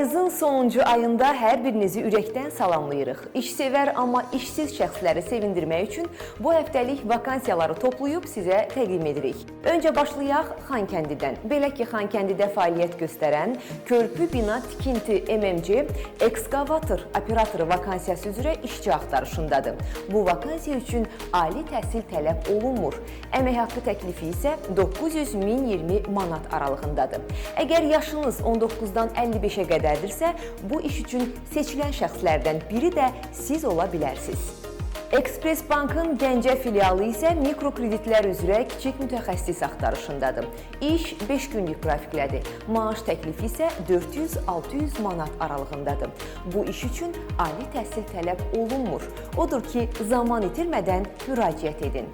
Payızın sonuncu ayında hər birinizi ürəkdən salamlayırıq. İşsevər, amma işsiz şəxsləri sevindirmək üçün bu həftəlik vakansiyaları toplayıb sizə təqdim edirik. Öncə başlayaq Xankəndidən. Belə ki, Xankəndidə fəaliyyət göstərən Körpü Bina Tikinti MMC ekskavator operatoru vakansiyası üzrə işçi axtarışındadır. Bu vakansiya üçün ali təhsil tələb olunmur. Əmək haqqı təklifi isə 900-1020 manat aralığındadır. Əgər yaşınız 19-dan 55-ə qədərdirsə, bu iş üçün seçilən şəxslərdən biri də siz ola bilərsiniz. Express Bankın Gəncə filialı isə mikrokreditlər üzrə kiçik mütəxəssis axtarışındadır. İş 5 günlük qrafiklədir. Maaş təklifi isə 400-600 manat aralığındadır. Bu iş üçün ali təhsil tələb olunmur. Odur ki, zaman itirmədən müraciət edin.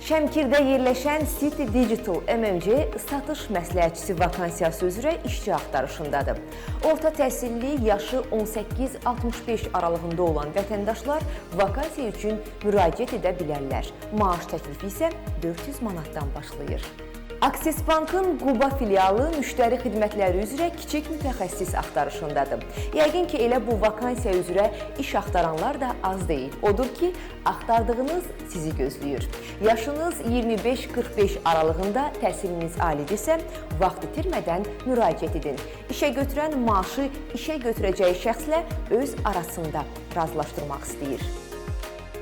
Şəmkirdə yerləşən City Digital MMC satış məsləhətçisi vakansiyası üzrə işçi axtarışındadır. Orta təhsilli, yaşı 18-65 aralığında olan vətəndaşlar vakansiya üçün müraciət edə bilərlər. Maaş təklifi isə 400 manatdan başlayır. Aksis Bankın Quba filialı müştəri xidmətləri üzrə kiçik mütəxəssis axtarışındadır. Yəqin ki, elə bu vakansiya üzrə iş axtaranlar da az deyil. Odur ki, axtardığınız sizi gözləyir. Yaşınız 25-45 aralığında, təhsiliniz alidirsə, vaxt itirmədən müraciət edin. İşə götürən maaşı işə götürəcəyi şəxslə öz arasında razılaşdırmaq istəyir.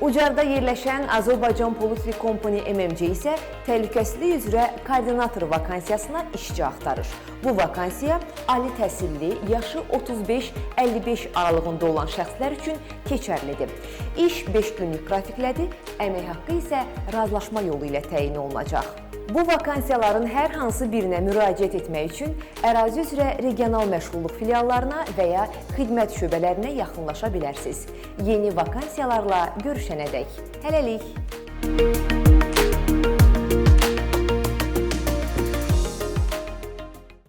Ucarda yerləşən Azərbaycan Poultry Company MMC isə təhlükəsizlik üzrə koordinator vakansiyasına işçi axtarır. Bu vakansiya ali təhsilli, yaşı 35-55 aralığında olan şəxslər üçün keçərlidir. İş 5 günlük qrafiklədir, əmək haqqı isə razılaşma yolu ilə təyin olunacaq. Bu vakansiyaların hər hansı birinə müraciət etmək üçün ərazi üzrə regional məşğulluq filiallarına və ya xidmət şöbələrinə yaxınlaşa bilərsiniz. Yeni vakansiyalarla görüşənədək. Hələlik!